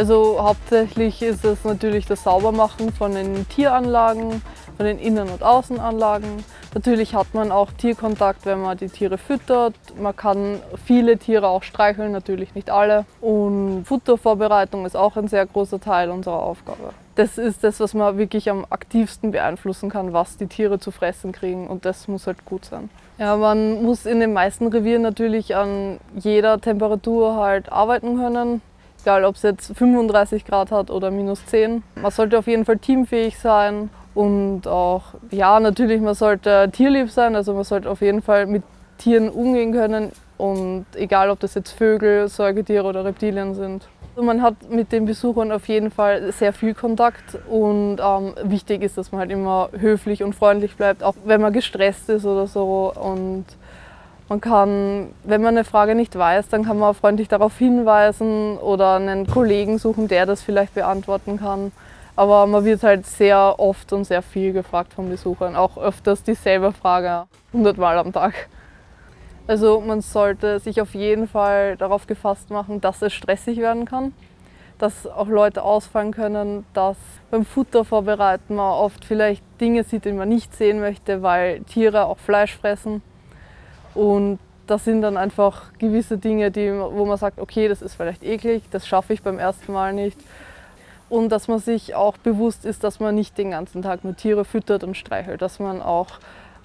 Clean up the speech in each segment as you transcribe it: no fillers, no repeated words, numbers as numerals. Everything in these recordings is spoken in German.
Also hauptsächlich ist es natürlich das Saubermachen von den Tieranlagen, von den Innen- und Außenanlagen. Natürlich hat man auch Tierkontakt, wenn man die Tiere füttert. Man kann viele Tiere auch streicheln, natürlich nicht alle. Und Futtervorbereitung ist auch ein sehr großer Teil unserer Aufgabe. Das ist das, was man wirklich am aktivsten beeinflussen kann, was die Tiere zu fressen kriegen, und das muss halt gut sein. Ja, man muss in den meisten Revieren natürlich an jeder Temperatur halt arbeiten können. Egal, ob es jetzt 35 Grad hat oder -10. Man sollte auf jeden Fall teamfähig sein und auch, ja, natürlich, man sollte tierlieb sein. Also man sollte auf jeden Fall mit Tieren umgehen können, und egal, ob das jetzt Vögel, Säugetiere oder Reptilien sind. Also man hat mit den Besuchern auf jeden Fall sehr viel Kontakt, und wichtig ist, dass man halt immer höflich und freundlich bleibt, auch wenn man gestresst ist oder so. Und man kann, wenn man eine Frage nicht weiß, dann kann man freundlich darauf hinweisen oder einen Kollegen suchen, der das vielleicht beantworten kann. Aber man wird halt sehr oft und sehr viel gefragt von Besuchern, auch öfters dieselbe Frage, 100 Mal am Tag. Also man sollte sich auf jeden Fall darauf gefasst machen, dass es stressig werden kann, dass auch Leute ausfallen können, dass beim Futter vorbereiten man oft vielleicht Dinge sieht, die man nicht sehen möchte, weil Tiere auch Fleisch fressen. Und das sind dann einfach gewisse Dinge, wo man sagt, okay, das ist vielleicht eklig, das schaffe ich beim ersten Mal nicht. Und dass man sich auch bewusst ist, dass man nicht den ganzen Tag nur Tiere füttert und streichelt, dass man auch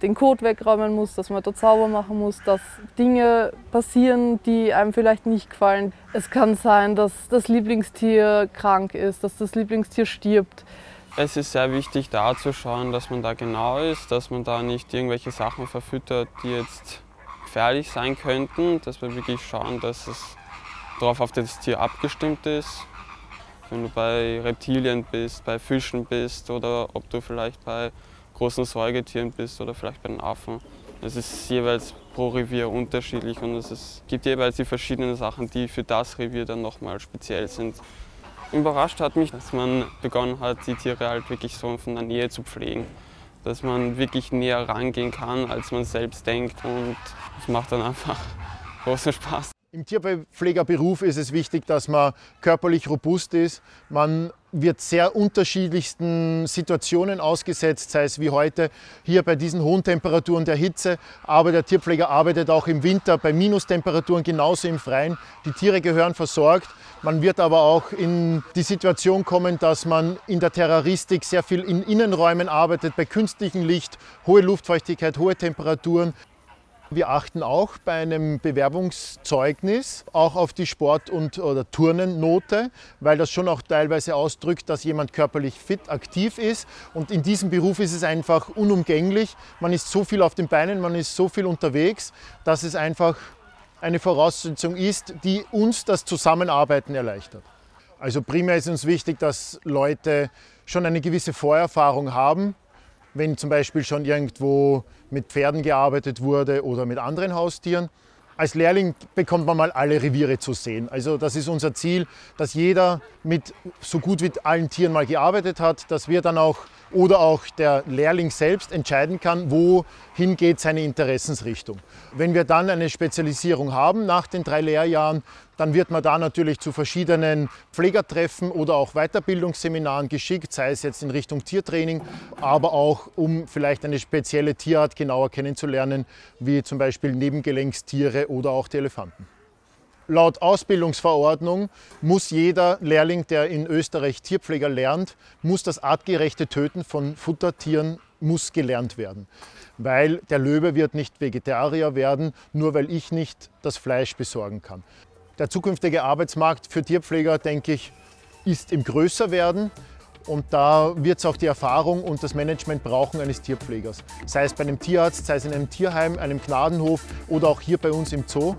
den Kot wegräumen muss, dass man dort sauber machen muss, dass Dinge passieren, die einem vielleicht nicht gefallen. Es kann sein, dass das Lieblingstier krank ist, dass das Lieblingstier stirbt. Es ist sehr wichtig, da zu schauen, dass man da genau ist, dass man da nicht irgendwelche Sachen verfüttert, die jetzt gefährlich sein könnten, dass wir wirklich schauen, dass es darauf auf das Tier abgestimmt ist. Wenn du bei Reptilien bist, bei Fischen bist oder ob du vielleicht bei großen Säugetieren bist oder vielleicht bei den Affen. Es ist jeweils pro Revier unterschiedlich, und es gibt jeweils die verschiedenen Sachen, die für das Revier dann nochmal speziell sind. Überrascht hat mich, dass man begonnen hat, die Tiere halt wirklich so von der Nähe zu pflegen. Dass man wirklich näher rangehen kann, als man selbst denkt, und das macht dann einfach großen Spaß. Im Tierpflegerberuf ist es wichtig, dass man körperlich robust ist. Man wird sehr unterschiedlichsten Situationen ausgesetzt, sei es wie heute hier bei diesen hohen Temperaturen der Hitze. Aber der Tierpfleger arbeitet auch im Winter bei Minustemperaturen genauso im Freien. Die Tiere gehören versorgt. Man wird aber auch in die Situation kommen, dass man in der Terroristik sehr viel in Innenräumen arbeitet, bei künstlichem Licht, hohe Luftfeuchtigkeit, hohe Temperaturen. Wir achten auch bei einem Bewerbungszeugnis auch auf die Sport- oder Turnennote, weil das schon auch teilweise ausdrückt, dass jemand körperlich fit, aktiv ist. Und in diesem Beruf ist es einfach unumgänglich. Man ist so viel auf den Beinen, man ist so viel unterwegs, dass es einfach eine Voraussetzung ist, die uns das Zusammenarbeiten erleichtert. Also primär ist uns wichtig, dass Leute schon eine gewisse Vorerfahrung haben. Wenn zum Beispiel schon irgendwo mit Pferden gearbeitet wurde oder mit anderen Haustieren. Als Lehrling bekommt man mal alle Reviere zu sehen. Also das ist unser Ziel, dass jeder mit so gut wie allen Tieren mal gearbeitet hat, dass wir dann auch oder auch der Lehrling selbst entscheiden kann, wohin geht seine Interessensrichtung. Wenn wir dann eine Spezialisierung haben nach den 3 Lehrjahren, dann wird man da natürlich zu verschiedenen Pflegertreffen oder auch Weiterbildungsseminaren geschickt, sei es jetzt in Richtung Tiertraining, aber auch um vielleicht eine spezielle Tierart genauer kennenzulernen, wie zum Beispiel Nebengelenkstiere oder auch die Elefanten. Laut Ausbildungsverordnung muss jeder Lehrling, der in Österreich Tierpfleger lernt, muss das artgerechte Töten von Futtertieren muss gelernt werden. Weil der Löwe wird nicht Vegetarier werden, nur weil ich nicht das Fleisch besorgen kann. Der zukünftige Arbeitsmarkt für Tierpfleger, denke ich, ist im Größerwerden. Und da wird es auch die Erfahrung und das Management brauchen eines Tierpflegers. Sei es bei einem Tierarzt, sei es in einem Tierheim, einem Gnadenhof oder auch hier bei uns im Zoo.